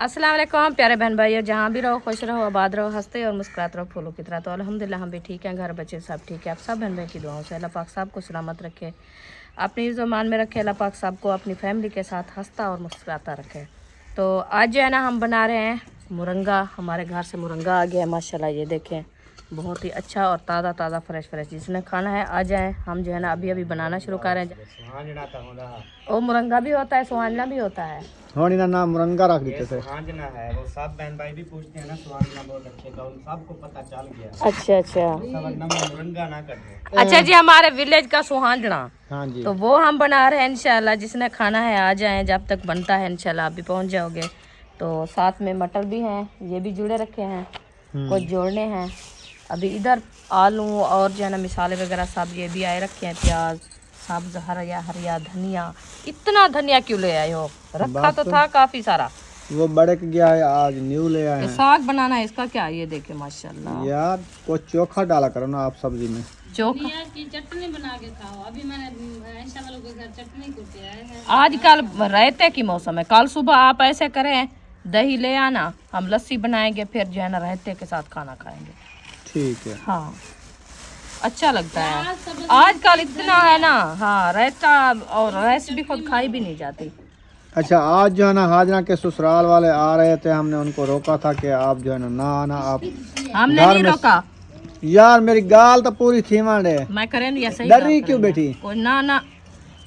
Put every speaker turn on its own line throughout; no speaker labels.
अस्सलाम वालेकुम प्यारे बहन भाइयों, जहाँ भी रहो खुश रहो, आबाद रहो, हंसते और मुस्कुराते रहो फूलों की तरह। तो अल्हम्दुलिल्लाह हम भी ठीक हैं, घर बच्चे सब ठीक है। आप सब बहन भाई की दुआओं से अल्लाह पाक साहब को सलामत रखे, अपनी ज़ुबान में रखे। अल्लाह पाक साहब को अपनी फैमिली के साथ हंसता और मुस्कुराता रखे। तो आज जो है ना हम बना रहे हैं मुरंगा। हमारे घर से मुरंगा आ गया है माशाल्लाह, ये देखें बहुत ही अच्छा और ताज़ा ताज़ा फ्रेश फ्रेश। जिसने खाना है आ जाए, हम जो है ना अभी अभी बनाना शुरू कर रहे हैं। वो मुरंगा भी होता है, सुहाजना भी होता है।
होनी ना नाम मुरंगा रख देते थे।
सुहाजना है वो, सब बहन भाई भी पूछते हैं ना, सुहाजना बहुत अच्छे का, उन सबको पता चल गया।
अच्छा अच्छा
मुरंगा ना करते।
अच्छा जी, हमारे विलेज का सुहाजना।
हाँ जी,
तो वो हम बना रहे हैं इंशाल्लाह। जिसने खाना है आ जाएं, जब तक बनता है इंशाल्लाह आप भी पहुंच जाओगे। तो साथ में मटर भी हैं, ये भी जुड़े रखे हैं, कुछ जोड़ने हैं। अभी इधर आलू और जो है ना मिसाले वगैरह सब ये भी आए रखे हैं, प्याज सब्ज हरिया हरिया धनिया। इतना धनिया क्यों ले आए हो? रखा तो था काफी सारा,
वो बड़क गया है, आज न्यू ले आए हैं।
साग बनाना है इसका क्या, ये देखे माशाल्लाह।
यार कुछ चोखा डाला करो ना आप सब्जी में।
चोखा
की चटनी बना के खाओ। अभी मैंने ऐसा वालों के घर चटनी कुटे आए हैं।
आजकल रायते की मौसम है। कल सुबह आप ऐसे करें, दही ले आना, हम लस्सी बनाएंगे, फिर जो है ना रायते के साथ खाना खाएंगे।
ठीक है।
हाँ अच्छा लगता है। आजकल इतना है ना, हाँ रायता और राइस भी खुद खाई भी नहीं जाती।
अच्छा, आज जो है ना हाजना के ससुराल वाले आ रहे थे, हमने उनको रोका था कि आप जो है ना आना। आप
हमने नहीं रोका
यार, मेरी गाल तो पूरी थी मांडे।
मैं करें या सही
डर रही क्यों बेटी?
कोई ना ना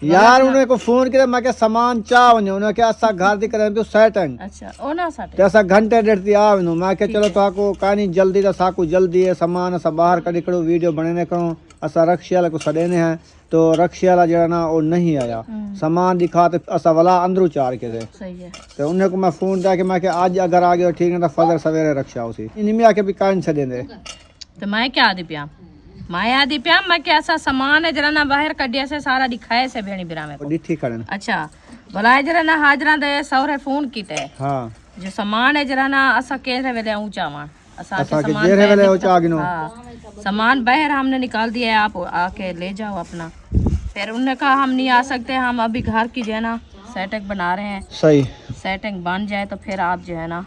यार उन्हें को फोन किया, मैं क्या सामान चाह उन्हें क्या असा घर दी करें तो सेटन।
अच्छा ओ ना सटे
तो ऐसा घंटे डेढ़ दी आ मैं क्या चलो ताको कानी जल्दी तो साकू जल्दी है सामान असा बाहर कड़ी करो वीडियो बनाने करो। असा रक्षी वाला को सडेने हैं, तो रक्षी वाला जो है ना वो नहीं आया। सामान दिखा तो असा वाला अंदरू चार के थे।
सही है।
तो उन्हें को मैं फोन दिया कि मैं क्या आज अगर आ गया ठीक है तो फजर सवेरे रक्षा उसी निमिया के भी कान से दे।
तो मैं क्या आदि पिया, मैं आदि पिया, मैं क्या ऐसा सामान है जरा ना बाहर कडिया से सारा दिखाए से भेणी बिरा में को।
डिठी करन।
अच्छा भला जरा ना हाजरा दे सौरे फोन कीते।
हाँ
जो सामान है जरा ना असा केरे वेले ऊंचा वा
असा के जेरे वेले ऊंचा गिनो।
हाँ सामान बाहर हमने निकाल दिया है, आप आके ले जाओ अपना। फिर उन्होंने कहा हम नहीं आ सकते, हम अभी घर की जो है ना सेटिंग बना रहे हैं।
सही
सेटिंग बन जाए तो फिर आप जो है ना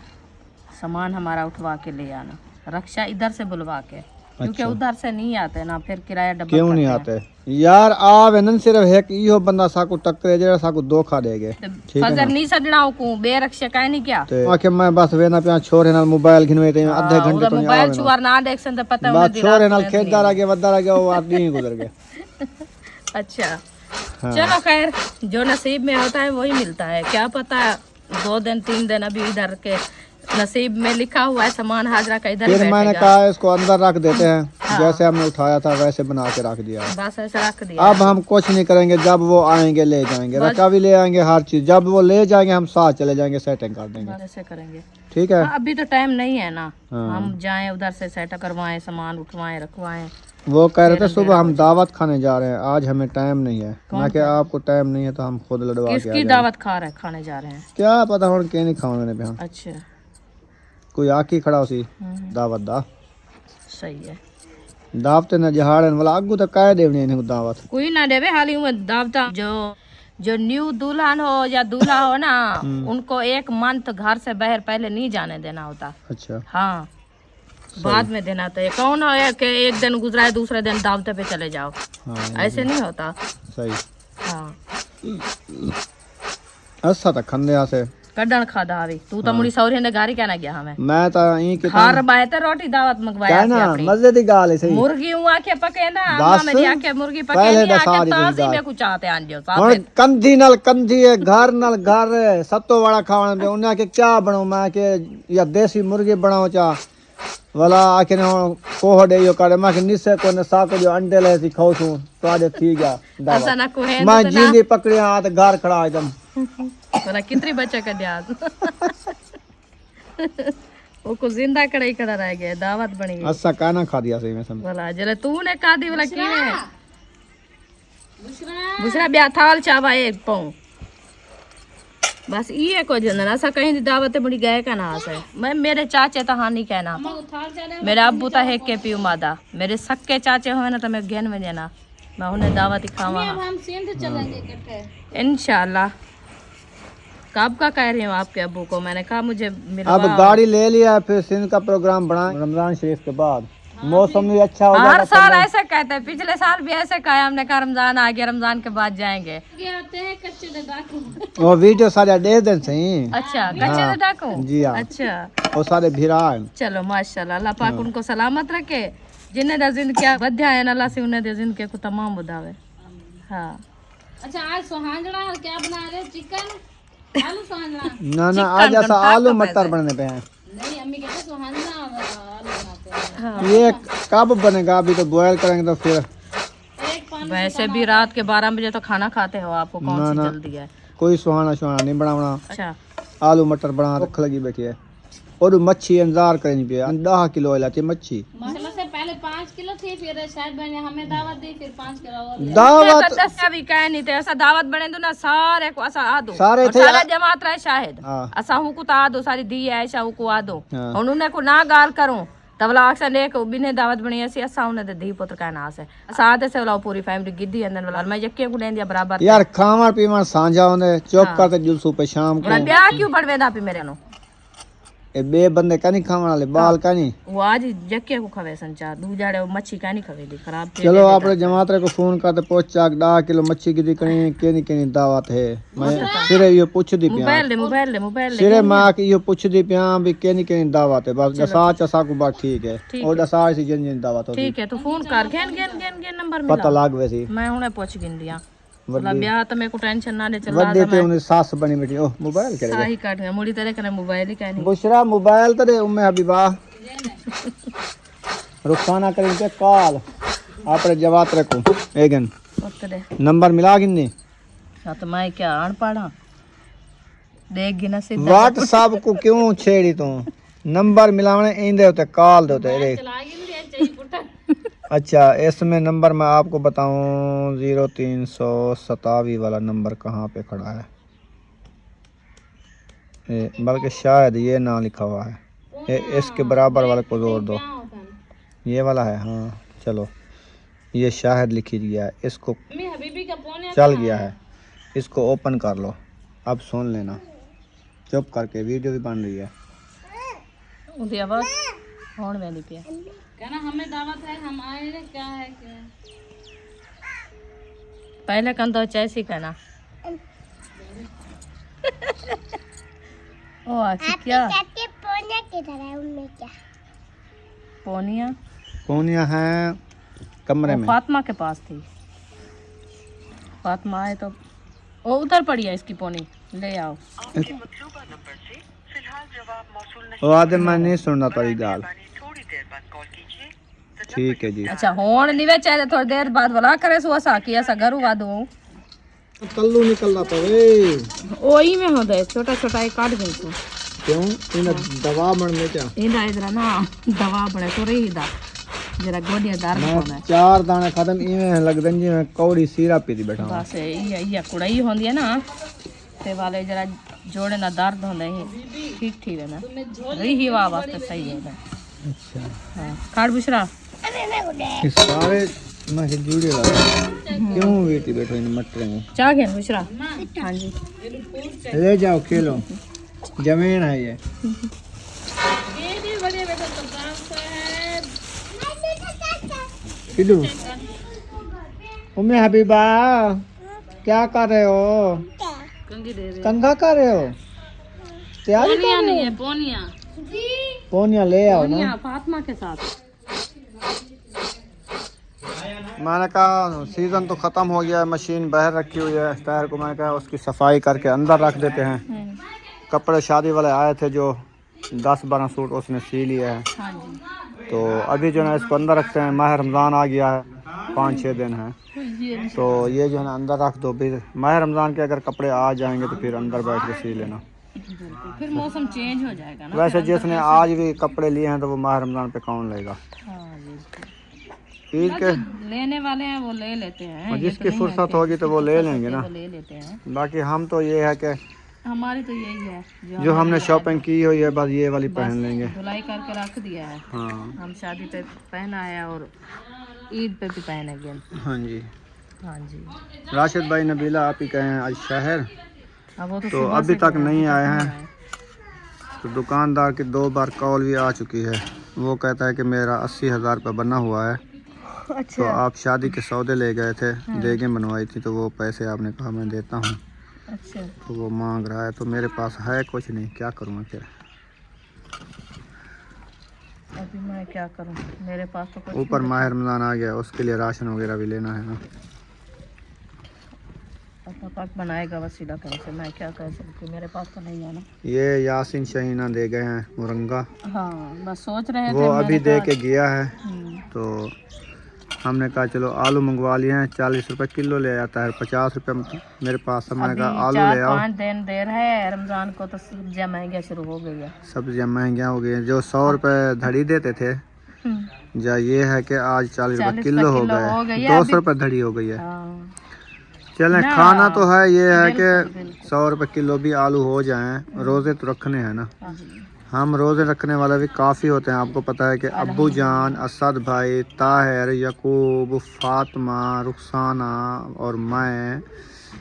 सामान हमारा उठवा के ले आना, रक्षा इधर से बुलवा के, क्योंकि उधर से नहीं आते ना, फिर किराया डबल
क्यों नहीं आते यार? आवे न सिर्फ एक इहो बंदा साकू टक्कर जेड़ा साकू धोखा देगे।
फजर नहीं सजना को बे रक्षा काहे नहीं क्या
तो आके मैं बस वेना पे छोरे नाल मोबाइल घिनवे ते आधे घंटे तो
मोबाइल छुआर ना देख सन तो पता
बस छोरे नाल खेदा लगे वदा लगे वो आदमी गुजर गए।
अच्छा चलो खैर, जो नसीब में होता है वही मिलता है। क्या पता 2 दिन 3 दिन अभी इधर के नसीब में लिखा हुआ है सामान हाजरा का इधर ही
फिर मैंने
बैठेगा।
कहा इसको अंदर रख देते हैं। जैसे हमने उठाया था वैसे बना के रख दिया है।
बस ऐसे रख दिया।
अब हम कुछ नहीं करेंगे, जब वो आएंगे ले जाएंगे, रखा भी ले आएंगे, हर चीज जब वो ले जाएंगे हम साथ चले जाएंगे, सेटिंग कर देंगे।
बस ऐसे करेंगे।
ठीक है।
हाँ, अभी तो टाइम नहीं है ना।
हाँ।
हम जाएं उधर से सेट करवाएं, सामान उठवाएं रखवाएं।
वो कह रहे थे सुबह हम दावत खाने जा रहे हैं, आज हमें टाइम नहीं है। मैं क्या आपको टाइम नहीं है तो हम खुद लड़वा के आ
किसकी
जाएंगे।
दावत खाने जा रहे हैं?
क्या पता हूँ क्या नहीं खाओ मैंने भी।
अच्छा
कोई आकी खड़ा उसी दावत दा
सही है।
दावत न जहाड़न वाला अगू तो काहे देवनी इन्हें दावत।
कोई ना देवे हाली में दावता। जो न्यू दुल्हन हो या दूल्हा हो ना उनको 1 मंथ घर से बाहर पहले नहीं जाने देना होता।
अच्छा
हाँ बाद में देना होता है। कौन है कि एक दिन गुजरा है दूसरे दिन दावते पे चले जाओ।
हाँ
ऐसे नहीं होता।
सही।
हाँ
अच्छा तक खंदे से
कड्डन खादा आवी तू तो मुड़ी सौरी ने गारी कहना गया हमें।
मैं तो यही के
खार बाय ते रोटी दावत मंगवाया
ना मजे दी गाल है। सही
मुर्गी हूं आके पके ना
बस,
अम्मा मेरी आके मुर्गी पके
पहले
नहीं
तो
आके
सारी
ताजी
दाल।
में कुछ आते आन जो
हुण कंधी नाल कंधी है, घर नाल घर सत्तो वाला खावन पे उन्हें के क्या बनाओ। मैं के या देसी मुर्गी बनाओ चा वाला आके न कोह दे यो करे। मैं के निसे को न साको जो अंडे ले सी खाऊ छू तोड़े थी गया दावत।
ऐसा ना कोहे
मैं जिंदी पकड़े हाथ घर खड़ा एकदम।
बोला कितनी बच्चे का ध्यान वो को जिंदा कड़ाई खड़ा रह गया, दावत बनी गई।
अच्छा काना खा दिया सही में समझ।
बोला जले तूने का दी बोला की है दूसरा ब्याह थाल चावा एक पाऊं बस ये को जन ऐसा कहीं दी दावत बड़ी गए का ना है। मैं मेरे चाचे तो हाँ नहीं कहना, मेरे अब्बू तो है के पियो मादा, मेरे सक्के चाचे हो ना तो मैं घेन में देना, मैं उन्हें दावत ही खावा।
हम सिंध चलेंगे इकट्ठे
इंशाल्लाह कब का कह रही हूँ आपके अब्बू को, मैंने कहा मुझे मिलवा।
अब गाड़ी ले लिया है, फिर सिंध का प्रोग्राम बना रमजान शरीफ के बाद, मौसम भी अच्छा हो
हर साल ऐसे कहते हैं, पिछले साल भी ऐसे कहा, हमने कहा रमजान आ गया, रमजान के बाद जाएंगे।
आते हैं कच्चे डाकू।
वो वीडियो सारे दे दे सही।
अच्छा कच्चे डाकू।
जी हाँ,
अच्छा
वो सारे भिरा है।
चलो माशाल्लाह, अल्लाह पाक उनको सलामत रखे, जिन्हें दा जिंदगी बध्या है अल्लाह से उन्हें दे जिंदगी को तमाम बुधावे। हाँ
अच्छा आज सोहांजड़ा क्या बना रहे, चिकन आलू सोहांजड़ा?
ना आज ऐसा आलू मटर बनने पे हैं।
नहीं अम्मी कहते सोहांजड़ा आलू बनाते हैं।
हाँ।
ये कब बनेगा, अभी तो बॉयल करेंगे तो फिर।
एक पानी
वैसे भी रात के 12 बजे तो खाना खाते हो, आपको कौन सी
ना।
जल्दी है?
कोई सुहाना सुहाना नहीं बनाना,
अच्छा
आलू मटर बना रख लगी बैठी है। और मच्छी इंतजार करनी पे 10 किलो लाती मच्छी।
माशाल्लाह से पहले 5 किलो थी, फिर शायद मैंने हमें दावत दी, फिर 5 किलो और दिया।
दावत
अभी कह नहीं थे ऐसा दावत बने तो ना सारे को असा आ दो
सारे
और
थे
सारा जमात रहे शाहिद
हाँ।
असा हूँ को आ दो सारी दी है ऐसा को आ दो
हाँ।
उन्होंने को ना गाल करूं तबला अक्सर ने को बिने दावत बनी ऐसी असा उन्हें दी पुत्र का नास है साथ से वाला पूरी फैमिली गिद्दी अंदर वाला मैं जक्के को लेंदिया बराबर
यार खावा पीवा सांझा होने चुप करके जुलसू पे शाम को।
ब्याह क्यों बढ़वेदा पे मेरे नो
ए बे बंदे का नहीं खावा वाले बाल का नहीं।
वो आज जक्के को खवे संचार दूजाड़े वो मच्छी का नहीं खवे दी खराब
चलो आपने जमात को फोन करते पहुंचा 10 किलो मच्छी की दिकनी केनी दावत है। मैं सिरे ये पूछ दी पिया
मोबाइल
सिरे मां की ये पूछ दी पिया भी केनी दावत है, बस दसा चसा को बात ठीक है और दसा सी जिन दावत होती
ठीक है तू फोन कर गेन नंबर
पता लाग वैसी
मैं हुने पूछ गिंदिया बोला ब्याह तो मेरे को टेंशन ना ले चला
वड्डे पे उन्हें सास बनी बैठी। ओ मोबाइल करेगा
साही काट गया मुड़ी तेरे कने मोबाइल ही कहनी
बुशरा मोबाइल तो दे उम्मे हबीबा रुखाना करेंगे कॉल आपरे जवाब रखो एगन
उतरे
नंबर मिला गिन्नी
साथ मैं क्या अन पढ़ा देख गिना से
व्हाट्सएप को क्यों छेड़ी तू नंबर मिलावने इंदे होते कॉल देते रे।
चला गई मुझे चाहिए पुटा।
अच्छा इसमें नंबर मैं आपको बताऊं 0327 वाला नंबर कहाँ पे खड़ा है, बल्कि शायद ये ना लिखा हुआ है, इसके बराबर वाले को जोड़ दो, ये वाला है। हाँ चलो ये शायद लिखी गया है, इसको
अम्मी हबीबी का फोन है
चल गया है, इसको ओपन कर लो। अब सुन लेना चुप करके, वीडियो भी बन रही है।
उदी आवाज होन वाली पे
कहना हमें दावत है हम आए हैं, क्या है क्या
पहले कन तो चैसी कहना ओ आखिर क्या पोनिया
कौनिया है कमरे
वो
में,
फातिमा के पास थी, फातिमा आए तो वो उधर पड़ी है इसकी पोनी ले आओ।
वो आदमी मैं नहीं सुनना तेरी गाल। ठीक है जी।
अच्छा होन निवे चाहे थोड़ी देर बाद बोला करे सो ऐसा कि ऐसा घर हुआ दो
कल्लू निकलना तो वे
ओही में हो दे छोटा छोटा एक काट गई तू
क्यों इन दवा बनने क्या
इंदा इधर ना दवा बने तो रही दा जरा गोडिया दार
मैं
होना
4 दाने खत्म इवें लगदन जी मैं कौड़ी सीरा पीती बैठा हूं।
बस ये कुड़ाई होंदी है ना ते वाले जरा जोड़े ना दर्द होंदे ही ठीक ठीक है ना रही हवा वास्ते सही है।
अच्छा
हां काट बुशरा
ये सारे मैं जुड़े लगा क्यों बेटी बैठो इन मटर में
चाह गया बुशरा। हां जी
ले जाओ खेलो जमीन है ये
भी बड़े बेटा तो गांव से है।
किडू उम्मे हबीबा क्या कर रहे हो,
कंगी दे दे
कंघा कर रहे हो, तैयारी
पोनिया नहीं है पोनिया
पोनिया ले आओ ना।
पोनिया फातिमा के साथ
मैंने कहा सीज़न तो ख़त्म हो गया है, मशीन बाहर रखी हुई है टायर को, मैंने कहा उसकी सफाई करके अंदर रख देते हैं। कपड़े शादी वाले आए थे जो 10-12 सूट उसने सी लिए हैं,
हां जी
तो अभी जो है ना इसको अंदर रखते हैं। माह रमज़ान आ गया है, 5-6 दिन है, तो ये जो है ना अंदर रख दो। फिर माह रमज़ान के अगर कपड़े आ जाएंगे तो फिर अंदर बैठ के सी लेना,
फिर मौसम चेंज हो जाएगा ना।
वैसे जिसने आज भी कपड़े लिए हैं तो वो माह रमज़ान पे कौन लेगा।
हाँ जी
ईद के
लेने वाले हैं वो ले लेते हैं,
जिसकी फुर्सत होगी तो वो ले लेंगे ना।
वो ले लेते हैं।
बाकी हम तो ये है कि
हमारी तो यही है
जो हमने शॉपिंग की हुई है बस ये वाली पहन लेंगे।
धुलाई करके रख दिया है।
हाँ
हम शादी पे पहना है और ईद पे भी पहनेंगे।
हाँ जी।
हाँ जी
राशिद भाई नबीला आप ही कहें आज शहर
अब वो
तो
सुबह
अभी
से
तक
गए,
नहीं
अभी तक
आए
नहीं
हैं। तो दुकानदार की 2 बार कॉल भी आ चुकी है। वो कहता है कि मेरा 80,000 रुपये बना हुआ है,
अच्छा।
तो आप शादी के सौदे ले गए थे, देगें बनवाई थी, तो वो पैसे आपने कहा मैं देता हूँ।
अच्छा।
तो वो मांग रहा है, तो मेरे पास है कुछ नहीं, क्या करूँ फिर।
अभी मैं क्या करूं, मेरे पास तो कुछ
ऊपर
नहीं
माह
बचा।
रमज़ान आ गया, उसके लिए राशन वगैरह भी लेना है ना।
अल्लाह पाक बनाएगा वसीला कहीं से, मैं क्या कह सकती, मेरे पास तो नहीं है ना।
ये यासिन शहीना दे गए हैं मुरंगा,
हाँ बस सोच रहे
वो
थे
अभी
मैंने
दे
कहा।
के गया है।
हम्म,
तो हमने कहा चलो आलू मंगवा लिए हैं, 40 रुपये किलो ले आता है, 50 रुपये मेरे पास है। मैंने
अभी
कहा आलू ले आओ।
4-5 दिन देर है रमजान को, तो सब्जियां महंगी शुरू हो गई है।
सब्जियां महंगियाँ हो गई हैं। जो 100 रुपये धड़ी देते थे, या ये है कि आज 40 रुपये
40
किलो हो
हो
गए,
गई है
200
अभी।
रुपये धड़ी हो गई है।
हाँ
चलें,
ना,
खाना तो है, ये है कि
बिल्कुल बिल्कुल।
100 रुपये किलो भी आलू हो जाएं, रोज़े तो रखने हैं ना।
हाँ जी।
हम रोज़े रखने वाले भी काफ़ी होते हैं। आपको पता है कि अब्बू जान, असद भाई, ताहिर, यकूब, फातिमा, रुखसाना और मैं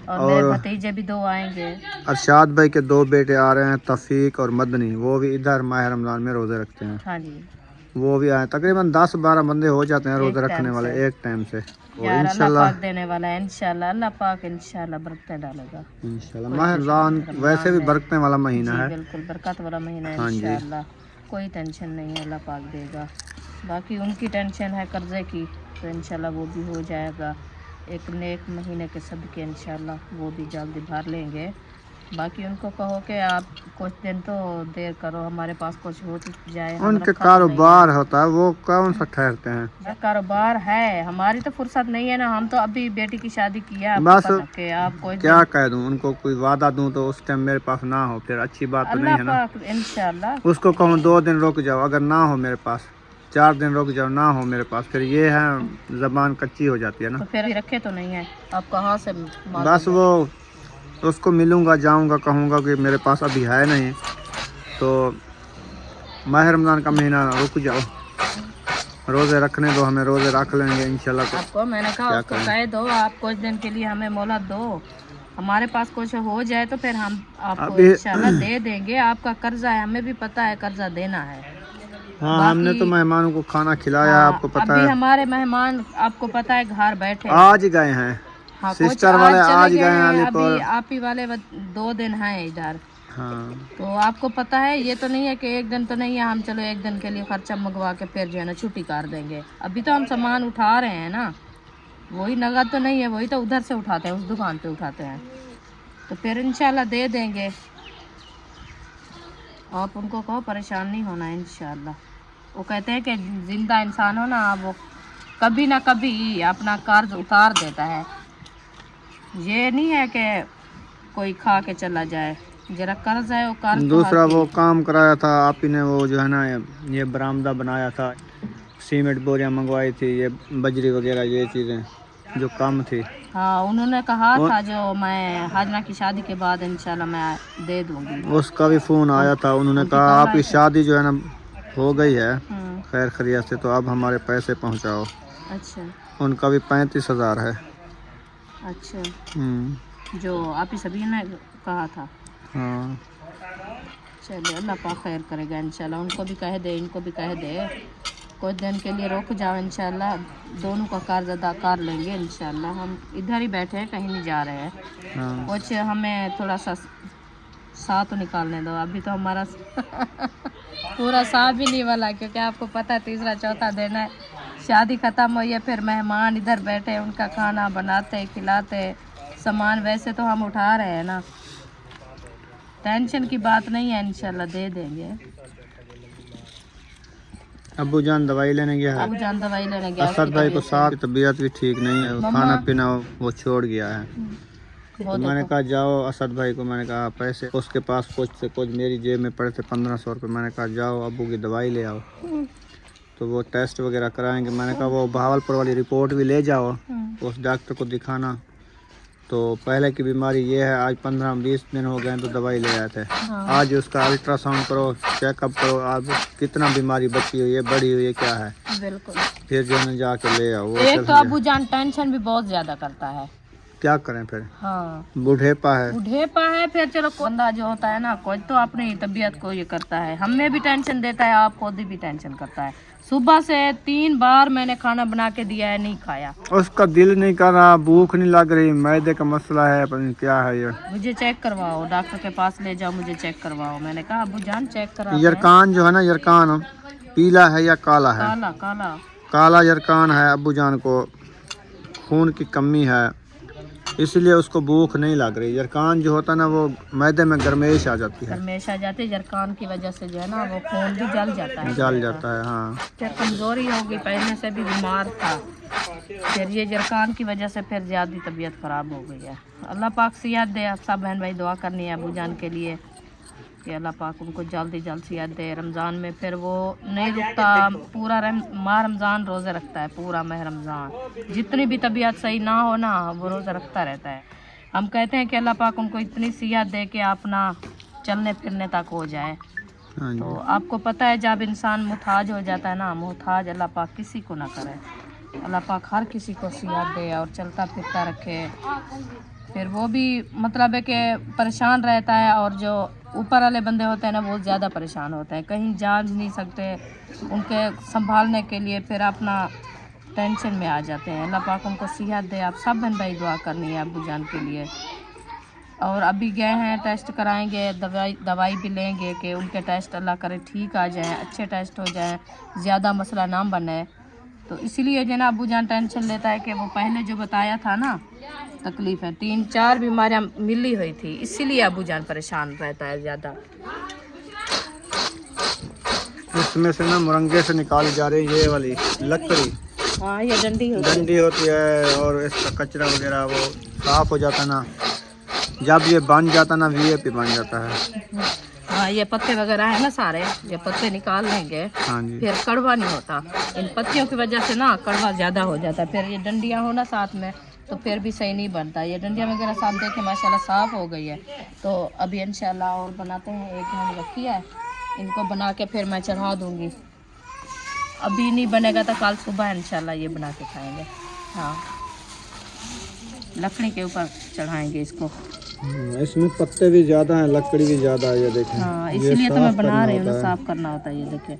और मेरे भतीजे भी 2 आएंगे।
अरशाद भाई के 2 बेटे आ रहे हैं, तफीक और मदनी, वो भी इधर माह रमज़ान में रोज़े रखते हैं।
हाँ जी।
वो भी आए, तकरीबन 10-12 बंदे हो जाते हैं रोज़े
एक
रखने
टाइम
वाले
से।
एक टाइम से। और
यार अल्लाह
इंशाल्लाह
पाक देने वाला है, इंशाल्लाह अल्लाह पाक इंशाल्लाह बरकतें डालेगा।
इंशाल्लाह माह रमज़ान वैसे भी बरकने वाला महीना
जी
है।
बिल्कुल, बरकत वाला महीना है
हाँ जी।
इंशाल्लाह। कोई टेंशन नहीं है, अल्लाह पाक देगा। बाकी उनकी टेंशन है कर्जे की, तो इंशाल्लाह वो भी हो जाएगा। एक नेक महीने के सदके इंशाल्लाह वो भी जल्दी भर लेंगे। बाकी उनको कहो कि आप कुछ दिन तो देर करो, हमारे पास कुछ हो तो जाए। हम
उनके
रखा तो नहीं
कारोबार होता है, वो कौन सा ठहरते हैं।
है। कारोबार है, हमारी तो फुर्सत नहीं है ना। हम तो अभी बेटी की शादी किया, आपको
बस
पता कि आप कोई
क्या कह दूं, उनको कोई वादा दूं तो उस टाइम मेरे पास ना हो, फिर अच्छी बात तो नहीं
अल्लाह
है ना।
पाक इंशाल्लाह।
उसको कहूँ 2 दिन रुक जाओ, अगर ना हो मेरे पास 4 दिन रुक जाओ, ना हो मेरे पास, फिर ये है ज़बान कच्ची हो जाती है ना।
तो फिर रखे तो नहीं है, आप कहाँ से मांगोगे?
बस वो उसको मिलूंगा, जाऊंगा, कहूँगा कि मेरे पास अभी है नहीं, तो माह रमज़ान का महीना रुक जाओ, रोज़े रखने दो, हमें रोज़े रख लेंगे इंशाल्लाह।
आपको मैंने कहा उसको कह दो, आप कुछ दिन के लिए हमें मोहलत दो, हमारे पास कुछ हो जाए तो फिर हम आपको
अभी
इंशाल्लाह दे देंगे। आपका कर्जा है, हमें भी पता है कर्जा देना है।
हाँ, हमने तो मेहमानों को खाना खिलाया,
हाँ,
आपको पता
अभी
है।
हमारे मेहमान आपको पता है घर बैठे हैं।
आज गए हैं,
हाँ, कुछ
सिस्टर वाले आज
चले
गए हैं
अभी
अलीपुर।
आप ही वाले 2 दिन हैं इधर।
हाँ,
तो आपको पता है, ये तो नहीं है कि एक दिन तो नहीं है, हम चलो एक दिन के लिए खर्चा मंगवा के फिर जो है ना छुट्टी कर देंगे। अभी तो हम सामान उठा रहे हैं ना, वही नगद तो नहीं है, वही तो उधर से उठाते हैं, उस दुकान पे उठाते हैं। तो फिर इंशाल्लाह दे देंगे। आप उनको कहो परेशान नहीं होना है इंशाल्लाह। वो कहते हैं कि जिंदा इंसान हो ना, वो कभी ना कभी अपना कर्ज उतार देता है। ये नहीं है कि कोई खा के चला जाए, जरा कर्ज है वो कर्ज तो
दूसरा
हर
वो काम कराया था आप ही ने, वो जो है ना ये बरामदा बनाया था, सीमेंट बोरियां मंगवाई थी, ये बजरी वगैरह, ये चीज़ें जो कम थी।
हाँ, उन्होंने कहा था जो मैं हाजना की शादी के बाद इंशाल्लाह मैं दे दूंगी।
उसका भी फ़ोन आया था, उन्होंने कहा आपकी शादी जो है ना हो गई है खैर खैरियत से, तो अब हमारे पैसे पहुंचाओ।
अच्छा
उनका भी 35,000 है।
अच्छा, जो आप ही सभी ने कहा था।
हाँ,
चलिए अल्लाह पाक खैर करेगा इंशाल्लाह। उनको भी कह दे, इनको भी कह दे, कुछ दिन के लिए रुक जाओ इंशाल्लाह, दोनों का कर्ज अदा कर लेंगे इंशाल्लाह। हम इधर ही बैठे हैं, कहीं नहीं जा रहे हैं।
हाँ।
कुछ हमें थोड़ा सा साथ तो निकालने दो, अभी तो हमारा पूरा साथ भी नहीं वाला, क्योंकि आपको पता है 3-4 दिन है, शादी ख़त्म हुई है, फिर मेहमान इधर बैठे, उनका खाना बनाते खिलाते, सामान वैसे तो हम उठा रहे हैं ना। टेंशन की बात नहीं है, इंशाल्लाह दे देंगे।
अब्बू जान दवाई लेने गया है,
अब जान दवाई लेने गया।
असद भाई को साथ तबीयत भी ठीक नहीं है, खाना पीना वो छोड़ गया है। तो मैंने कहा जाओ असद भाई को, मैंने कहा पैसे उसके पास कुछ से कुछ मेरी जेब में पड़े थे 1500 रुपये, मैंने कहा जाओ अब्बू की दवाई ले आओ, तो वो टेस्ट वगैरह कराएंगे। मैंने कहा वो भावलपुर वाली रिपोर्ट भी ले जाओ, उस डॉक्टर को दिखाना। तो पहले की बीमारी ये है, आज 15-20 दिन हो गए तो दवाई ले आए थे। आज उसका अल्ट्रासाउंड करो, चेकअप करो, आप कितना बीमारी बची हुई है, बड़ी हुई है, क्या है,
बिल्कुल।
फिर जो है जाके ले आओ। वो
एक तो अबू जान टेंशन भी बहुत ज़्यादा करता है,
क्या करें फिर,
हाँ
बुढ़ेपा है।
बुढ़ेपा है, फिर चलो बंदा जो होता है ना, कोई तो अपनी तबीयत को ये करता है, हमें भी टेंशन देता है, आप खुद भी टेंशन करता है। सुबह से 3 बार मैंने खाना बना के दिया है, नहीं खाया।
उसका दिल नहीं कर रहा, भूख नहीं लग रही, मैदे का मसला है, पता नहीं क्या है ये।
मुझे चेक करवाओ, डॉक्टर के पास ले जाओ, मुझे चेक करवाओ। मैंने कहा अबू जान चेक करा।
यरकान जो है ना, यरकान पीला है या काला है?
काला काला
काला यरकान है। अब्बू जान को खून की कमी है, इसलिए उसको भूख नहीं लग रही। यरकान जो होता है ना, वो मैदे में गर्मेश आ जाती है,
गर्मेश आ जाती है। यरकान की वजह से जो है ना, वो खून भी जल जाता है,
जल जाता है। हाँ,
फिर कमजोरी होगी, पहले से भी बीमार था, फिर ये यरकान की वजह से फिर ज़्यादा तबीयत ख़राब हो गई है। अल्लाह पाक सेहत दे। आप सब बहन भाई दुआ करनी है अबू जान के लिए कि अल्लाह पाक उनको जल्दी जल्द सेहत दे। रमज़ान में फिर वो नहीं रुकता, पूरा माह रमज़ान रोज़े रखता है, पूरा माह रमज़ान। जितनी भी तबीयत सही ना हो ना, वो रोज़ा रखता रहता है। हम कहते हैं कि अल्लाह पाक उनको इतनी सेहत दे कि अपना चलने फिरने तक हो जाए।
हाँ जी।
तो आपको पता है जब इंसान मुहताज हो जाता है ना, मुहताज अल्लाह पाक किसी को ना करे। अल्लाह पाक हर किसी को सेहत दे और चलता फिरता रखे। फिर वो भी मतलब है कि परेशान रहता है, और जो ऊपर वाले बंदे होते हैं ना, वो ज़्यादा परेशान होते हैं, कहीं जा नहीं सकते उनके संभालने के लिए, फिर अपना टेंशन में आ जाते हैं। अल्लाह पाक उनको सेहत दे। आप सब बहन भाई दुआ करनी है अबू जान के लिए। और अभी गए हैं, टेस्ट कराएंगे, दवाई भी लेंगे कि उनके टेस्ट अल्लाह करे ठीक आ जाए, अच्छे टेस्ट हो जाए, ज़्यादा मसला ना बने। तो इसीलिए जो ना अबू जान टेंशन लेता है कि वो पहले जो बताया था ना तकलीफ है, 3-4 बीमारियां मिली हुई थी, इसीलिए अबू जान परेशान रहता है ज़्यादा।
इसमें से ना मुरंगे से निकाली जा रही है ये वाली लकड़ी।
हाँ, ये डंडी
होती है, और इसका कचरा वगैरह वो साफ हो जाता है ना, जब ये बन जाता ना, वीआईपी बन जाता है।
हाँ, ये पत्ते वगैरह है ना सारे, ये पत्ते निकाल लेंगे।
हाँ जी।
फिर कड़वा नहीं होता, इन पत्तियों की वजह से ना कड़वा ज़्यादा हो जाता है। फिर ये डंडियाँ हो ना साथ में, तो फिर भी सही नहीं बनता। ये डंडियाँ वगैरह साथ देखे माशाल्लाह साफ़ हो गई है। तो अभी इंशाल्लाह और बनाते हैं, एक हम रखी है, इनको बना के फिर मैं चढ़ा दूँगी। अभी नहीं बनेगा तो कल सुबह इंशाल्लाह ये बना के खाएँगे। हाँ, लकड़ी के ऊपर चढ़ाएँगे इसको।
इसमें पत्ते भी ज़्यादा हैं, लकड़ी भी ज़्यादा है, ये देखें।
हाँ, इसीलिए तो मैं बना रही हूँ ना, साफ़ करना होता है। ये देखें,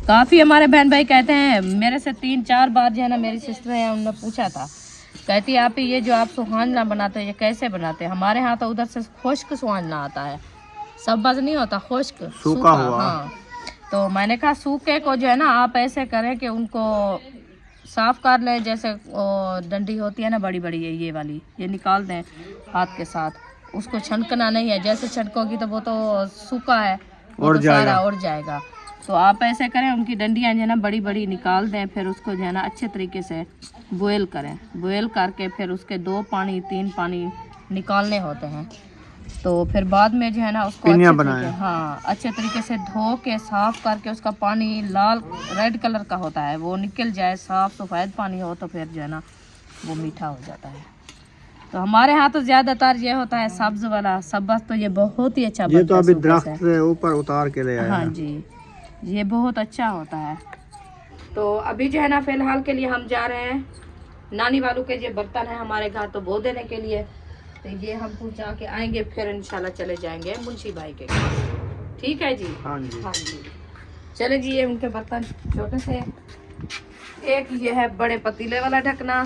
काफ़ी हमारे बहन भाई कहते हैं, मेरे से 3-4 बार जो है ना, मेरी सिस्टर है उन्होंने पूछा था, कहती है आप ये जो आप सुहाना बनाते हो ये कैसे बनाते हैं? हमारे यहाँ तो उधर से खुश्क सुहाना आता है, सब्ज़ नहीं होता, खुश्क
सूखा हुआ।
हाँ, तो मैंने कहा सूखे को जो है ना आप ऐसे करें कि उनको साफ़ कर लें, जैसे डंडी होती है ना बड़ी बड़ी, ये वाली, ये निकाल दें हाथ के साथ, उसको छनकना नहीं है, जैसे छनकोगी तो वो तो सूखा है, वो तो सारा उड़ जाएगा। तो आप ऐसे करें, उनकी डंडियाँ जो है ना बड़ी बड़ी निकाल दें, फिर उसको जो है ना अच्छे तरीके से बॉयल करें। बॉयल करके फिर उसके 2 पानी 3 पानी निकालने होते हैं। तो फिर बाद में जो है ना उसको अच्छे तरीके से धो के साफ़ करके, उसका पानी लाल रेड कलर का होता है, वो निकल जाए, साफ़ सफ़ेद पानी हो तो फिर जो है ना वो मीठा हो जाता है। तो हमारे यहाँ तो ज़्यादातर ये होता है सब्ज़ वाला, सब्ज़ तो ये बहुत ही अच्छा बनता है।
ये तो अभी दरख्त से ऊपर उतार के ले आया।
हाँ जी, ये बहुत अच्छा होता है। तो अभी जो है ना फ़िलहाल के लिए हम जा रहे हैं नानी वालों के जो बर्तन है हमारे घर, तो बो देने के लिए। तो ये हम पहुँचा के आएंगे, फिर इंशाल्लाह चले जाएंगे मुंशी भाई के घर। ठीक है जी?
हाँ जी।
हाँ जी, चले जी। ये उनके बर्तन छोटे से, एक ये है बड़े पतीले वाला ढकना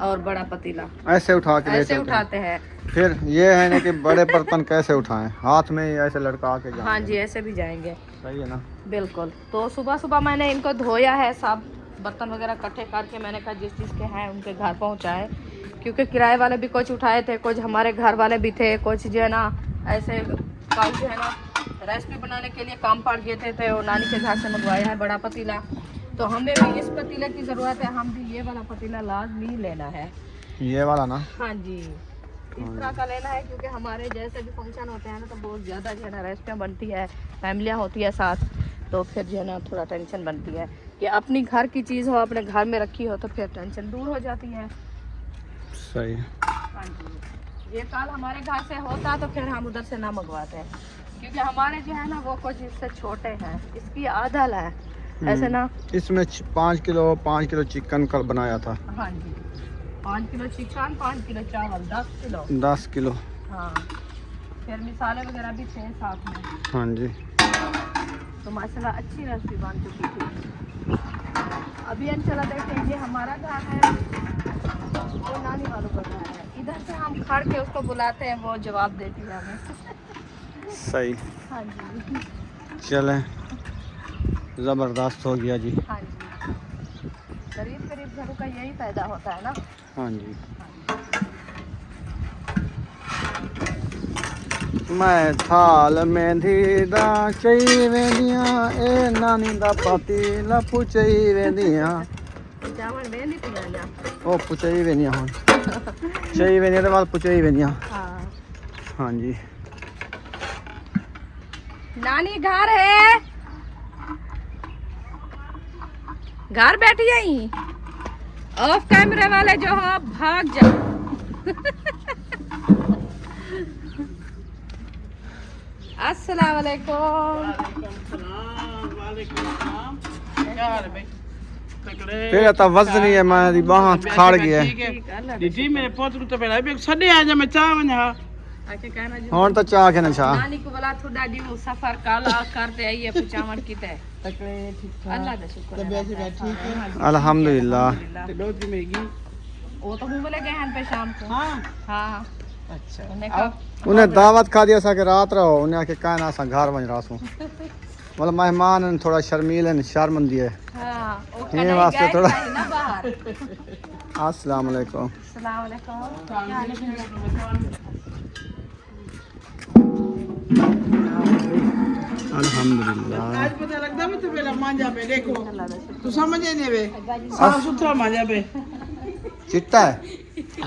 और बड़ा पतीला,
ऐसे उठा के
ऐसे उठाते हैं।
फिर ये है ना कि बड़े बर्तन कैसे उठाएं, हाथ में ऐसे लटका के जाएं।
हाँ जी, ऐसे भी जाएंगे।
सही है ना?
बिल्कुल। तो सुबह सुबह मैंने इनको धोया है, सब बर्तन वगैरह इकट्ठे करके मैंने कहा जिस चीज़ के हैं उनके घर पहुँचाए, क्योंकि किराए वाले भी कुछ उठाए थे, कुछ हमारे घर वाले भी थे, कुछ जो है ना ऐसे कल जो है ना रेसिपी बनाने के लिए काम पड़ गए थे, वो नानी के घर से मंगवाया है बड़ा पतीला। तो हमें भी इस पतीले की ज़रूरत है, हम भी ये वाला पतीला लाजमी लेना है।
ये वाला ना?
हाँ जी, इस तरह का लेना है, क्योंकि हमारे जैसे भी फंक्शन होते हैं ना, तो बहुत ज़्यादा जो है ना रेसिपियाँ बनती है, फैमिलियाँ होती है साथ, तो फिर जो है ना थोड़ा टेंशन बनती है कि अपनी घर की चीज़ हो, अपने घर में रखी हो, तो फिर टेंशन दूर हो जाती है।
सही।
हाँ जी, ये कल हमारे घर से होता तो फिर हम उधर से ना मंगवाते हैं, क्योंकि हमारे जो है ना वो कुछ इससे छोटे हैं, इसकी आधा है ऐसे ना।
इसमें 5 किलो चिकन कल बनाया था।
हाँ जी, 5 किलो चिकन, 5 किलो चावल, 10 किलो।
10 किलो।
हाँ, फिर मिसाले वगैरह भी थे साथ में।
हाँ जी।
तो माशाल्लाह अच्छी रेसिपी बन चुकी थी। अभी हम चला देखेंगे, हमारा घर है, वो नानी वालों का घर है। इधर से हम खड़ के उसको बुलाते हैं, वो जवाब देती है हमें।
सही।
हाँ जी।
चलें, ज़बरदस्त हो गया जी।
हाँ जी, करीब करीब घरों का यही फायदा होता है ना।
हाँ जी। मैं थाल में दीदा चई वेंदियां, ए नानी दा पातीला पुचई वेंदियां।
चावल में नहीं पिलाना।
ओ पुचई वेंदियां हुन। चई वेंदियां ते बाद पुचई वेंदियां।
हाँ।
हाँ जी।
नानी घर है, घर बैठी आई। ऑफ कैमरे वाले जो हो आप भाग जाओ। अस्सलाम वालेकुम।
तेरा तो वजन ही है, मेरी बाह खाड़ गया
दीदी मेरे पोत तो पहला भी सडे आ जा मैं चाह वना
आके कहना जी
हुन तो चाह के ना चाह।
नानी को बोला थोड़ा डी सफर काला करते आई है पुचावन की ते
तकड़े ठीक
अल्लाह का शुक्र है।
ठीक है
अल्हम्दुलिल्लाह।
दो दिन में गी
वो तो हूं बोले गए हैं पे शाम को।
हां
हाँ,
अच्छा
उन्हें कहा
उन्हें दावत खा दिया सा कि रात रहो, उन्हें आके कहना सा घर वज रासू। मतलब मेहमान थोड़ा शर्मील है, शर्मंदी है।
हाँ, वो
ये
कढ़ाई
वास्ते
गए
थोड़ा-
थे ना बाहर।
अस्सलाम वालेकुम।
अस्सलाम वालेकुम।
अल्हम्दुलिल्लाह।
आज पता लगता मैं तो पहला मांजा पे देखो तू समझे नहीं वे साफ सुथरा मांजा पे
चिट्टा है।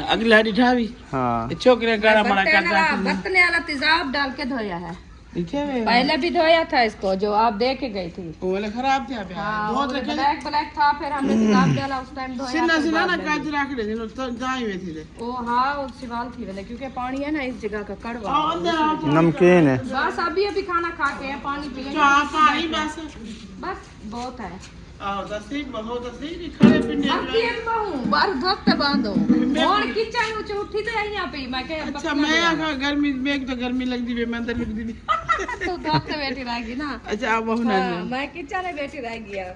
अगली हड्डी ठावी
हाँ।
छोकरे गाना मना करता
बर्तने वाला तेजाब डाल के धोया है।
देखे वे
पहले भी धोया था इसको, जो आप दे के गई थी।
वो वाला खराब था पे
हाँ,
बहुत रखे
ब्लैक ब्लैक था, फिर हमने तेजाब डाला उस टाइम धोया।
सिन्ना
तो
सिन्ना ना
बाद में
काट रख ले दिनो तो जाई में थी
ओ हाँ, वो सिवाल थी वाले, क्योंकि पानी है ना इस जगह का कड़वा।
आ अंदर आ
नमकीन है।
बस अभी अभी खाना खा के पानी पिए।
चाह पानी बस
बस बहुत है।
आओ तस्वीर बहुत तस्वीर खड़े पिंडे
बाकी एक bahूं बार धोते बांधो और किचन में उठी तो यहीं पे मैं के
अच्छा मैं आखा गर्मी में तो गर्मी लगती है मैं अंदर लग दी
तो धोते बैठी रहेगी ना।
अच्छा अब बहु ना
हाँ, मैं किचन में बैठी रहेगी अब।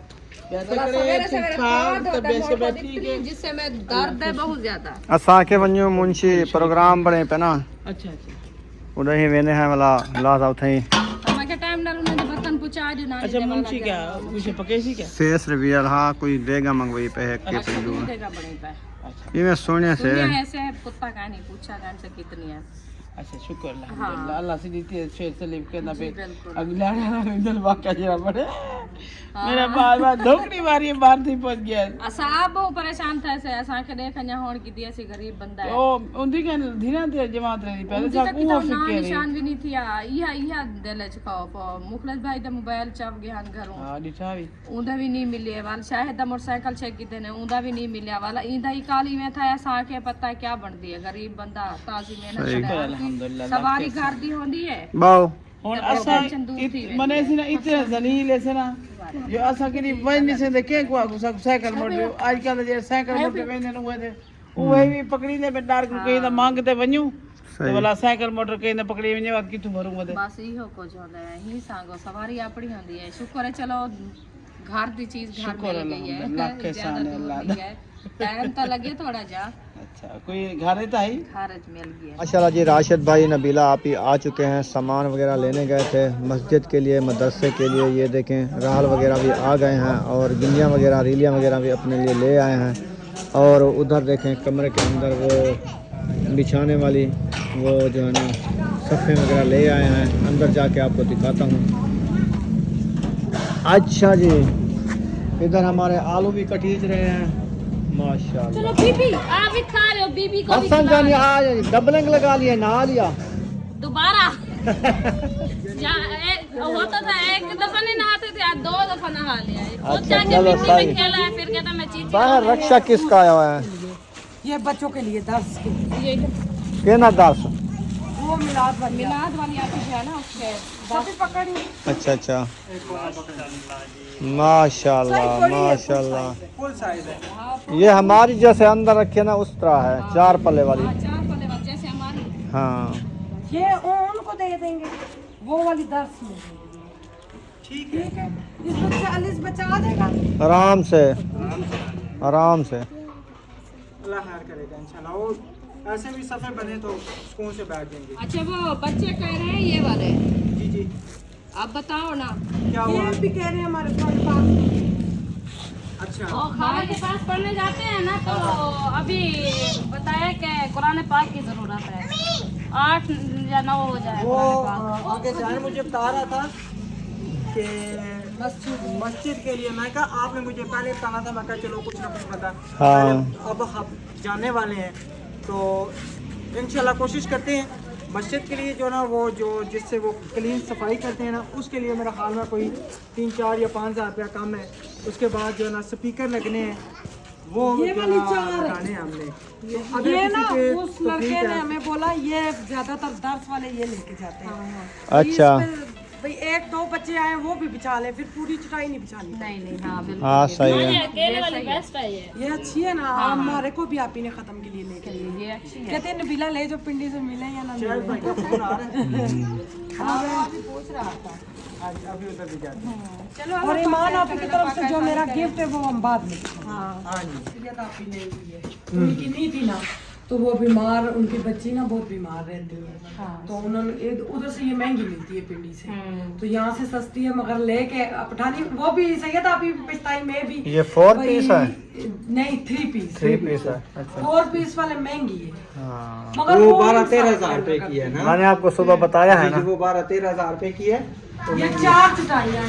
या तो
बोला
करे
सवेरे सवेरे
ठीक
खाना
ठाक
धोता
तबियत से
मोड़
ठीक
दिखती
है
जिससे मैं दर्द है बहुत ज्यादा।
असा के वन्यो मुंशी प्रोग्राम बने पे ना,
अच्छा अच्छा
उधर ही वेने हैं वाला लाजा उठई
मैं के टाइम डालू ने बर्तन पूछा जो नानी
अच्छा मुंशी क्या कुछ पकेसी क्या
फेस रिव्यूअर। हाँ, कोई देगा मंगवाई पे है के पे जो
देगा बड़ी पे।
अच्छा
ये मैं सोने से
दुनिया ऐसे है, कुत्ता का नहीं पूछा कौन से कितनी है।
अच्छा शुक्र अल्हम्दुलिल्लाह अल्लाह से दीती है शेर से लिख के ना पे
बिल्कुल।
अगला दिल वाकया जरा पड़े मेरा बार बार धोकड़ी मारी बाहर थी पहुंच गया
असा आप बहुत परेशान था से असा के देख न्या होड़ की दिया से गरीब बंदा है।
ओ उनकी के धीरे धीरे जमात रही पहले
उनकी
सब
तक
वो
तो
फिक्र
ना
रही
निशान भी नहीं थी। इहा देले चकाओ मुखलेस भाई द मोबाइल चप गया घरों
हां दिखावी
ऊंधा भी नहीं मिले वाला शायद मोटरसाइकिल चेक की देने ऊंधा भी नहीं मिला वाला ईंधा ही काली में था ऐसा के पता है क्या बन दिया गरीब बंदा ताजी मेहनत करे
अल्हम्दुलिल्लाह
सवारी घर दी होंदी है।
बाओ
और असा मने से ना इतने जलील से ना जो असा के वजन से देखे को साइकिल मोड़ आजकल जे साइकिल मोड़ वेने न हुए थे वो भी पकड़ी ने डार को कहीं मांगते वन्यू तो वाला साइकिल मोटर कहीं न पकड़ी वने बात किथु भरू मते
बस इहो को जोले ही सांगो सवारी आपड़ी होंदी है। शुक्र है चलो घर दी चीज घर मिल गई है।
लाख के शान है अल्लाह
टाइम तो लगे थोड़ा जा
अच्छा कोई घर है ताई
खारज मिल गया।
माशाल्लाह जी। राशिद भाई नबीला आप ही आ चुके हैं, सामान वगैरह लेने गए थे मस्जिद के लिए, मदरसे के लिए। ये देखें राहल वगैरह भी आ गए हैं और गिंदियाँ वगैरह रीलियाँ वगैरह भी अपने लिए ले आए हैं। और उधर देखें कमरे के अंदर वो बिछाने वाली वो जो है ना सफ़े वगैरह ले आए हैं। अंदर जाके आपको दिखाता हूँ। अच्छा जी, इधर हमारे आलू भी कटीज रहे हैं माशाल्लाह।
चलो बीबी आप भी खा रहे हो, बीबी को भी
हसन जान आज डबलिंग लगा लिया, नहा लिया
दोबारा होता था एक दफा नहीं नहाते थे, आज 2 दफा नहा लिया। खुद
अच्छा,
जाके
चलो
मिट्टी
सही।
में खेला है, फिर कहता मैं चीची
बाहर रक्षा किसका आया हुआ है?
ये बच्चों के लिए दर्स के
के ना दास
वो मिलाद वाली
आपकी जो है ना उसके
सभी पकड़ी
अच्छा अच्छा, माशाल्लाह माशाल्लाह।
फुल साइज है।
ये हमारी जैसे अंदर रखे ना उस तरह है, 4 पल्ले वाली।
4 पल्ले वाली जैसे हमारी।
हाँ
ये उनको दे देंगे, वो वाली 10 में।
ठीक है।
इसमें 40 बचा देगा
आराम से आराम से।
अल्लाह खैर करेगा इंशाल्लाह। और ऐसे भी सफ़र बने तो सुकून से बैठ जाएंगे।
अच्छा वो बच्चे कह रहे हैं ये वाले,
जी जी,
आप बताओ ना।
क्या हुआ?
ये भी कह रहे हैं हमारे पास।
अच्छा,
और खाला के पास पढ़ने जाते हैं ना, तो अभी बताया कि कुरान पाक की ज़रूरत है, 8 या 9 हो जाए
वो
कुरान पाक।
आगे जाए मुझे बता रहा था कि मस्जिद के लिए। मैं कहा आपने मुझे पहले बताना था, मैं कहा चलो कुछ ना कुछ पता।
हाँ।
अब हम जाने वाले हैं तो इंशाल्लाह कोशिश करते हैं मस्जिद के लिए जो ना वो जो जिससे वो क्लीन सफाई करते हैं ना, उसके लिए मेरा ख्याल में कोई 3, 4 या 5 हज़ार रुपया कम है। उसके बाद जो ना स्पीकर लगने हैं, वो
ये
जो
वाली
ना
4 है।
लगाने हैं हमने। तो अगर
ये
किसी
ना
के
उस
तौफीक
लड़के
है-
ने हमें बोला ये ज्यादातर दर्स वाले ये लेके जाते हैं।
अच्छा।
भाई 1-2 बच्चे आए वो भी बिछा ले, फिर पूरी चटाई नहीं बिछानी।
नहीं नहीं, हाँ बिल्कुल।
हाँ सही है।
अकेले वाली बेस्ट है ये
अच्छी है ना। हमारे को भी आप ही ने खत्म के लिए लेके
ये अच्छी है।
कहते हैं नबीला ले जो पिंडी से मिले या ना
शहर भाई
मिले।
का फोन आ रहा है।
हाँ अभी पूछ रहा था।
आज अभी उधर भी जाते हैं।
चलो
और ईमान आप की तरफ से जो मेरा गिफ्ट है वो हम बाद में।
हाँ जी।
आप ही ने दी है। उनकी नहीं थी ना, तो वो बीमार, उनकी बच्ची ना बहुत बीमार रहती है। तो उन्होंने उधर से ये महंगी मिलती है पिंडी से, तो यहाँ से सस्ती है, मगर लेके पठानी वो भी सही है। अभी पिछताई में भी
ये 4
भाई-
पीस है।
नहीं 3 पीस।
3 पीस है। अच्छा
4 पीस वाले महंगी है,
हाँ,
मगर
वो
वो
12-13 हज़ार रुपए की है ना।
मैंने आपको सुबह बताया है
जी,
ना।
वो 12-13 हज़ार रुपए की है। तो
ये 4 चटाइयाँ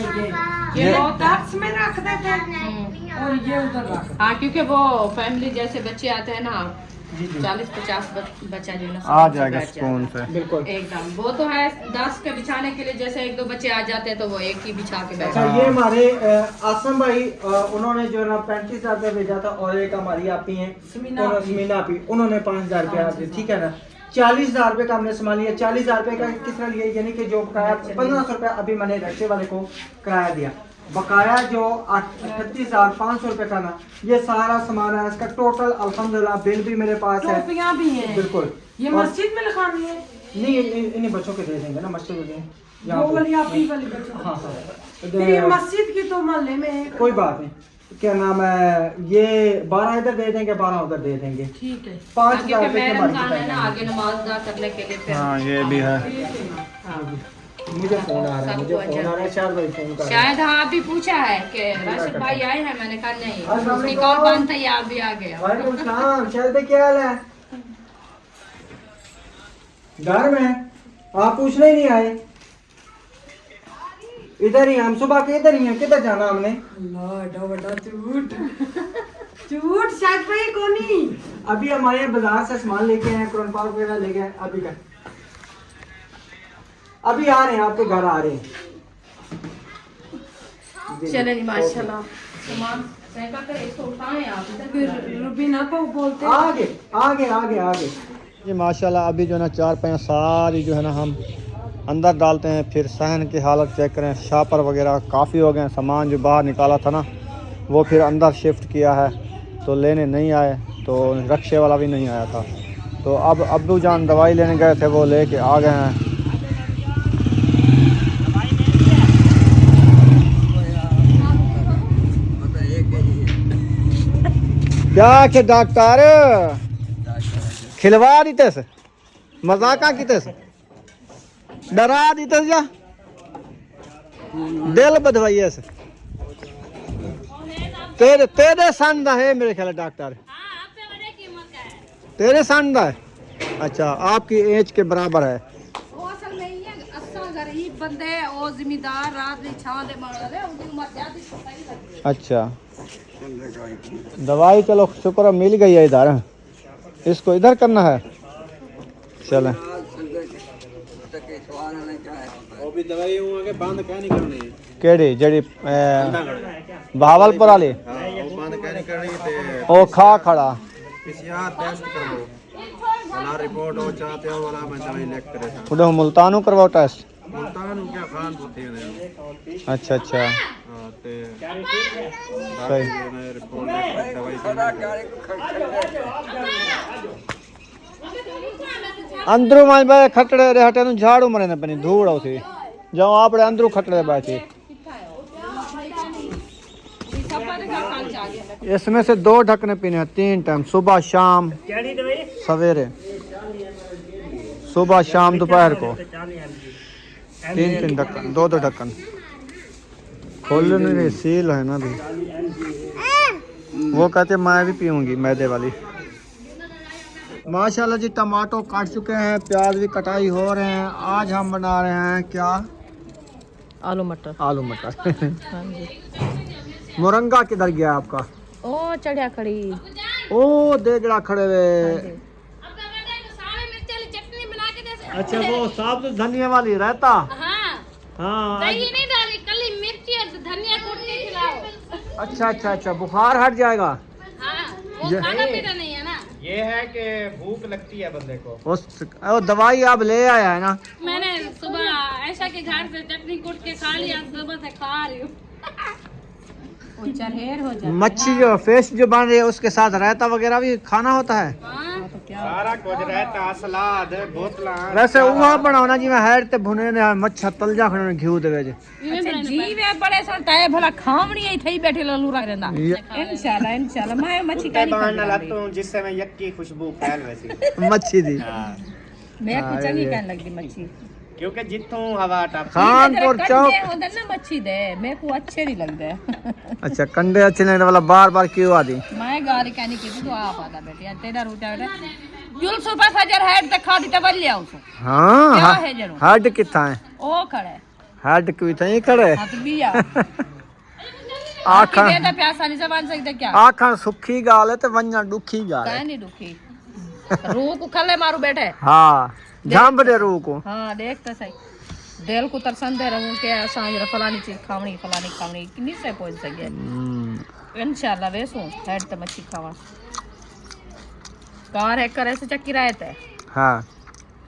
ये वो दर्स में रख देते हैं और ये उधर रख।
हाँ क्योंकि वो फैमिली जैसे बच्चे आते हैं ना, 40-50 बच्चा जो है ना
आ
सुकून से
जाएगा
बैठ
सुकून से।
बिल्कुल।
एकदम। वो तो है 10 के बिछाने के लिए, जैसे 1-2 बच्चे आ जाते हैं तो वो एक ही बिछा के बैठ।
अच्छा, ये हमारे आसम भाई उन्होंने जो है ना 35 हज़ार रुपया भेजा था, और एक हमारी आपी हैं समीना आपी, उन्होंने 5 हज़ार रुपया दिए, ठीक है ना। 40 हज़ार रुपये का हमने संभाल लिया। 40 हज़ार रुपये का किस तरह लिया, यानी कि जो बकाया 1500 रुपया अभी मैंने रक्शे वाले को किराया दिया, बकाया जो 38,500 रुपये का ना, ये सारा सामान है इसका टोटल। अल्हम्दुलिल्लाह बिल भी मेरे पास है।
टोपियाँ भी हैं।
बिल्कुल।
ये
और-
मस्जिद में लगानी है।
नहीं, इन्हीं बच्चों के दे देंगे ना, मस्जिद में यहाँ
वो
पे।
वाली आप ही वाली बच्चों।
हाँ
फिर ये
हाँ,
मस्जिद की तो मोहल्ले में है।
कोई बात नहीं। क्या नाम है, ये 12 इधर दे देंगे, 12 उधर दे देंगे।
ठीक है।
5 हज़ार
क्योंकि
रुपये
मैं
की हमारी
रमजान है ना,
किताब
आगे नमाज अदा करने के लिए फिर।
हाँ ये भी है।
है। मुझे फोन आ रहा है, मुझे फोन आ रहा है, शायद भाई फोन कर रहे हैं।
शायद हाँ अभी पूछा है कि राशिद भाई आए हैं, मैंने कहा नहीं,
अस्सलाम
उसकी
वालेकुम।
कॉल बंद था, ये आप भी आ गया।
वालेकुम सलाम, शायद भाई क्या हाल है? घर में आप पूछने ही नहीं आए? इधर ही हम सुबह के इधर ही हैं। किधर जाना हमने?
अल्लाह एडा बड़ा झूठ। झूठ शायद भाई कोनी।
अभी हमारे यहाँ बाजार से सामान लेके आए, कुरान पाक वगैरह लेके आए। अभी आ रहे हैं, आपके घर आ रहे हैं।
चले नहीं माशाल्लाह, सामान सैका कर इसको उठाएं आप इधर।
फिर रुबीना को बोलते
आगे आगे आगे आगे।
ये माशाल्लाह अभी जो है ना 4 पैंट सारी जो है ना हम अंदर डालते हैं, फिर सहन की हालत चेक करें। शापर वगैरह काफ़ी हो गए, सामान जो बाहर निकाला था ना वो फिर अंदर शिफ्ट किया है, तो लेने नहीं आए, तो रक्शे वाला भी नहीं आया था। तो अब अब्बू जान दवाई लेने गए थे, वो लेके आ गए हैं। क्या के डॉक्टर खिलवा दीते से, मजाका कीते से, डरा दीते से, या दिल बधवाइए से। तेरे तेरे संदा है मेरे ख्याल डॉक्टर, तेरे संदा है। अच्छा आपकी एज के बराबर है।
वो असल में ये असा गरीब बंदे और जिम्मेदार रात दी छां दे मार रहे उनकी उम्र ज्यादा सही लगती है।
अच्छा दवाई चलो शुक्र है मिल गई है इधर, इसको इधर करना है। चले केड़ी जड़ी बहावलपुर वाली ओ खा खड़ा
वाला रिपोर्ट हो चाहते हो वाला मैं चला इलेक्ट करे था
उधर मुल्तानों करवाओ टेस्ट
मुल्तान हो क्या खान होते हैं
अच्छा अच्छा
हां ते
सही
मैं रिपोर्ट दवाई
अंदरू मां बे खटड़े रे हटे नु झाड़ू मरे ने पनी धूड़ होती जाओ आपड़े अंदरू खटड़े बैठे इसमें से 2 ढकने पीने हैं 3 टाइम सुबह शाम सवेरे सुबह शाम दोपहर को 3 ढक्कन 2 ढक्कन खोल नहीं सील है ना भी वो कहते मैं भी पीऊंगी मैदे वाली माशाल्लाह जी टमाटो काट चुके हैं प्याज भी कटाई हो रहे हैं आज हम बना रहे हैं क्या
आलू मटर
आलू मटर
हाँ जी
मोरंगा किधर गया आपका
ओ चढ़िया खड़ी
ओ देगड़ा खड़े हुए
चटनी बना के दे
अच्छा वो साबुत धनिया वाली रहता
हाँ
हाँ
दही नहीं डाली कली मिर्ची और धनिया कूट के खिलाओ
अच्छा अच्छा अच्छा बुखार हट जाएगा
हाँ वो खाना पीना नहीं है ना
ये है कि भूख लगती है बंदे को
उस वो दवाई आप ले आया है ना
मैंने सुबह ऐशा के घर से चटनी कूट के खा लिया सुबह से खा रही हूँ
वो चरहेर हो जाए
मच्छी जो फिश जो बन रही है उसके साथ रायता वगैरह भी खाना होता है
हाँ
सारा कुछ रहता सलाद बोतला
वैसे वो बनाओ जी मैं हेड ते भुने ने मच्छा तल जा खने घिऊ दे वेज
जीव है बड़े संता है भला खावणी है थई बैठे ललू रह रहंदा इंशाल्लाह मैं मच्छी का नहीं
लाता हूं जिससे मैं यक्की खुशबू फैल वैसी
मच्छी दी
मैं कुछ नहीं कहने लगती मच्छी
क्योंकि जितों हवा टप
खानपुर चौक
होंदा ना मच्छी दे मेरे को अच्छे नहीं लगदे
अच्छा कंडे अच्छे लगने वाला बार बार क्यों आदि
मैं गाली कहनी की तो आप आता बेटे तेरा रूटा बेटा जुल सुबह सजर हेड तक खा दी तब ले आओ
हाँ
क्या है जरूर
हेड कितना है
ओ खड़े
हेड क्यों इतना ही खड़े
हां तो बिया
आखा
बेटा प्यासा नहीं जबान सकते क्या
आखा सुखी गाल है ते वन्या दुखी गाल है
काहे नहीं दुखी रूह को खले मारू बैठे
हाँ झांब दे रूह को
हाँ देख तो सही दिल को तरसन दे रहूं के सांझ फलानी चीज खावनी किन्नी से पहुंच सके इंशाल्लाह वेसू हेड ते मच्छी खावा कार है करे से चक्की रहत है
हाँ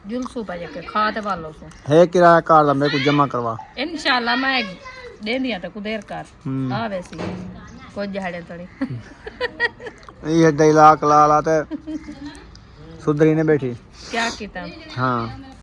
जुलसू पे जाके खाते वालों से
है किराया कार दा मेरे को जमा करवा
इंशाल्लाह मैं दे दिया तो कुदेर कर आ वैसी कोई जहड़े तड़ी
ये डायलॉग लाला ते सुधरी ने बैठी
क्या किता
हाँ